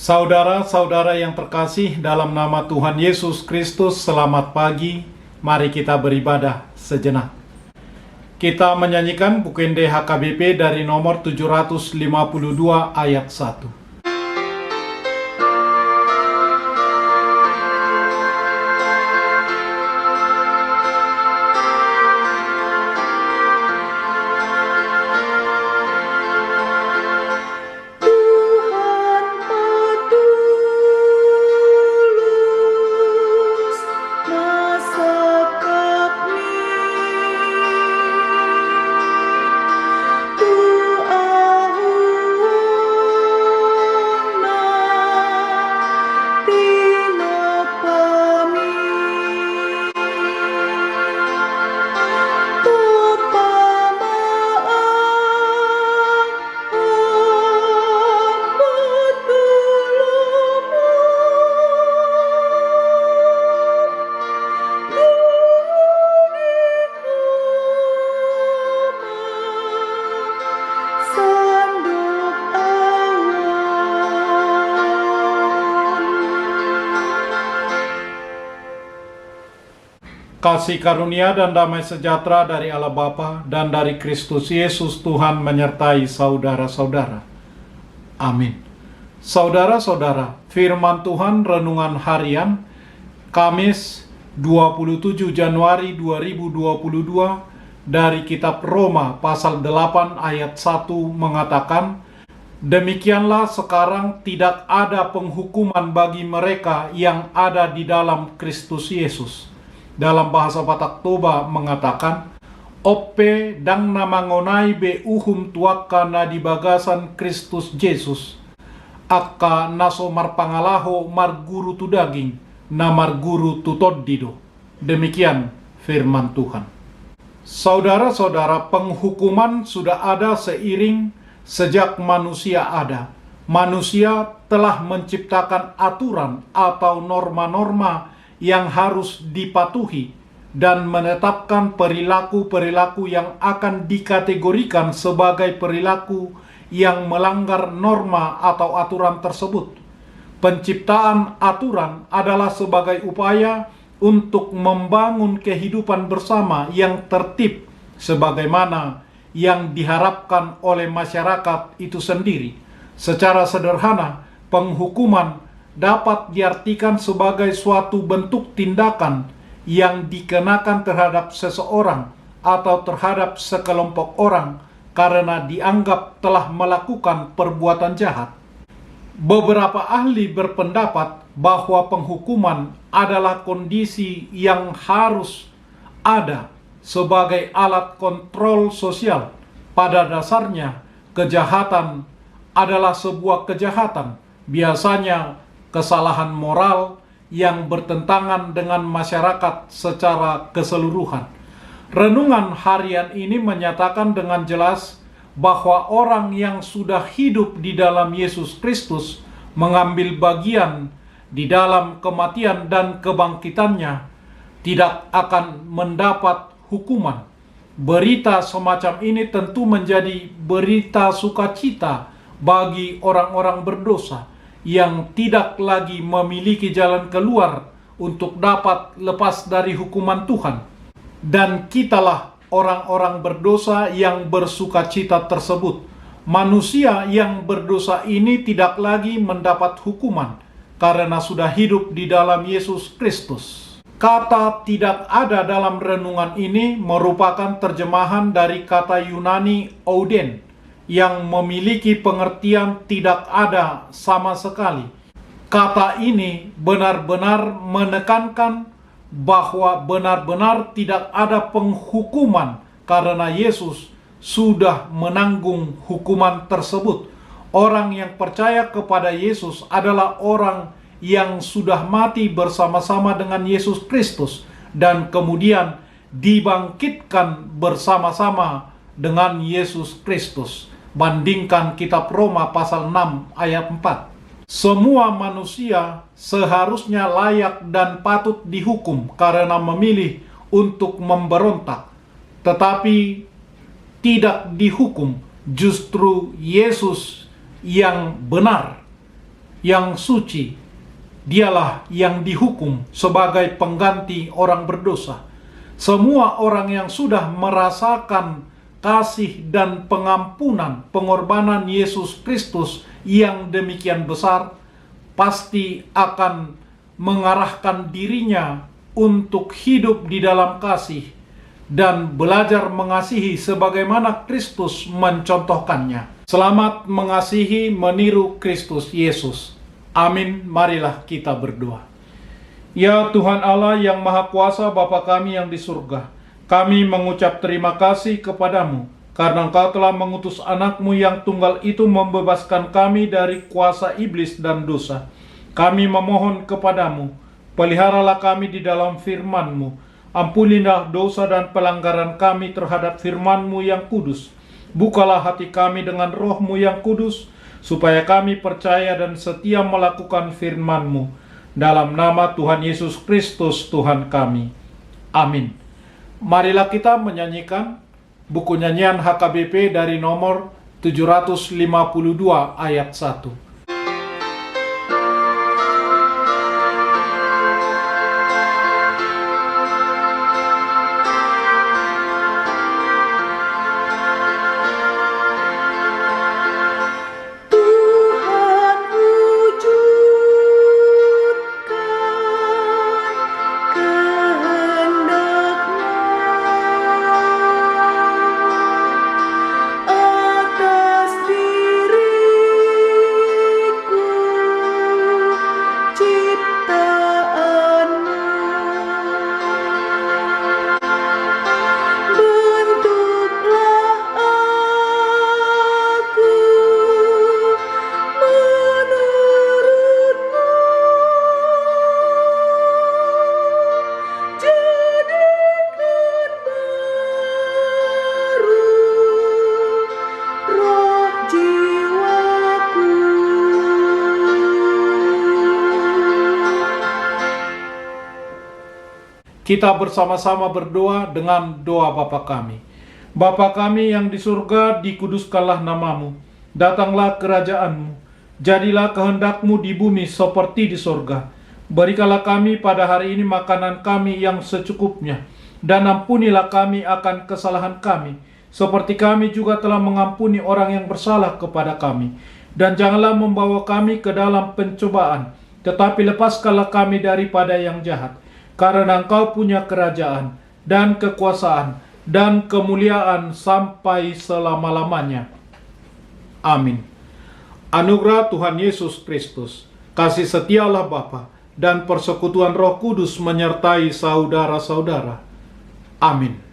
Saudara-saudara yang terkasih, dalam nama Tuhan Yesus Kristus, selamat pagi. Mari kita beribadah sejenak. Kita menyanyikan Buku HKBP dari nomor 752 ayat 1. Kasih karunia dan damai sejahtera dari Allah Bapa dan dari Kristus Yesus Tuhan menyertai saudara-saudara. Amin. Saudara-saudara, firman Tuhan renungan harian Kamis 27 Januari 2022 dari kitab Roma pasal 8 ayat 1 mengatakan, "Demikianlah sekarang tidak ada penghukuman bagi mereka yang ada di dalam Kristus Yesus." Dalam bahasa Batak Toba mengatakan, "Ope dang namangonai be uhum tuaka na di bagasan Kristus Yesus, akka naso marpangalaho marguru tu daging, na marguru tu toddido." Demikian firman Tuhan. Saudara-saudara, penghukuman sudah ada seiring sejak manusia ada. Manusia telah menciptakan aturan atau norma-norma yang harus dipatuhi dan menetapkan perilaku-perilaku yang akan dikategorikan sebagai perilaku yang melanggar norma atau aturan tersebut. Penciptaan aturan adalah sebagai upaya untuk membangun kehidupan bersama yang tertib sebagaimana yang diharapkan oleh masyarakat itu sendiri. Secara sederhana, penghukuman dapat diartikan sebagai suatu bentuk tindakan yang dikenakan terhadap seseorang atau terhadap sekelompok orang karena dianggap telah melakukan perbuatan jahat. Beberapa ahli berpendapat bahwa penghukuman adalah kondisi yang harus ada sebagai alat kontrol sosial. Pada dasarnya, kejahatan adalah sebuah kejahatan, biasanya kesalahan moral yang bertentangan dengan masyarakat secara keseluruhan. Renungan harian ini menyatakan dengan jelas bahwa orang yang sudah hidup di dalam Yesus Kristus mengambil bagian di dalam kematian dan kebangkitannya tidak akan mendapat hukuman. Berita semacam ini tentu menjadi berita sukacita bagi orang-orang berdosa yang tidak lagi memiliki jalan keluar untuk dapat lepas dari hukuman Tuhan. Dan kitalah orang-orang berdosa yang bersukacita tersebut. Manusia yang berdosa ini tidak lagi mendapat hukuman karena sudah hidup di dalam Yesus Kristus. Kata "tidak ada" dalam renungan ini merupakan terjemahan dari kata Yunani ouden, yang memiliki pengertian tidak ada sama sekali. Kata ini benar-benar menekankan bahwa benar-benar tidak ada penghukuman karena Yesus sudah menanggung hukuman tersebut. Orang yang percaya kepada Yesus adalah orang yang sudah mati bersama-sama dengan Yesus Kristus dan kemudian dibangkitkan bersama-sama dengan Yesus Kristus. Bandingkan kitab Roma pasal 6 ayat 4. Semua manusia seharusnya layak dan patut dihukum karena memilih untuk memberontak. Tetapi tidak dihukum, justru Yesus yang benar yang suci, dialah yang dihukum sebagai pengganti orang berdosa. Semua orang yang sudah merasakan kasih dan pengampunan pengorbanan Yesus Kristus yang demikian besar, pasti akan mengarahkan dirinya untuk hidup di dalam kasih dan belajar mengasihi sebagaimana Kristus mencontohkannya. Selamat mengasihi meniru Kristus Yesus. Amin. Marilah kita berdoa. Ya Tuhan Allah yang Maha Kuasa, Bapa kami yang di surga, kami mengucap terima kasih kepadamu karena Engkau telah mengutus anak-Mu yang tunggal itu membebaskan kami dari kuasa iblis dan dosa. Kami memohon kepadamu, peliharalah kami di dalam firman-Mu. Ampunilah dosa dan pelanggaran kami terhadap firman-Mu yang kudus. Bukalah hati kami dengan Roh-Mu yang kudus, supaya kami percaya dan setia melakukan firman-Mu. Dalam nama Tuhan Yesus Kristus Tuhan kami. Amin. Marilah kita menyanyikan buku nyanyian HKBP dari nomor 752 ayat 1. Kita bersama-sama berdoa dengan doa Bapa kami. Bapa kami yang di surga, dikuduskanlah namamu. Datanglah kerajaan-Mu. Jadilah kehendak-Mu di bumi seperti di surga. Berikanlah kami pada hari ini makanan kami yang secukupnya. Dan ampunilah kami akan kesalahan kami, seperti kami juga telah mengampuni orang yang bersalah kepada kami. Dan janganlah membawa kami ke dalam pencobaan, tetapi lepaskanlah kami daripada yang jahat. Karena Engkau punya kerajaan dan kekuasaan dan kemuliaan sampai selama-lamanya. Amin. Anugerah Tuhan Yesus Kristus, kasih setia Allah Bapa, dan persekutuan Roh Kudus menyertai saudara-saudara. Amin.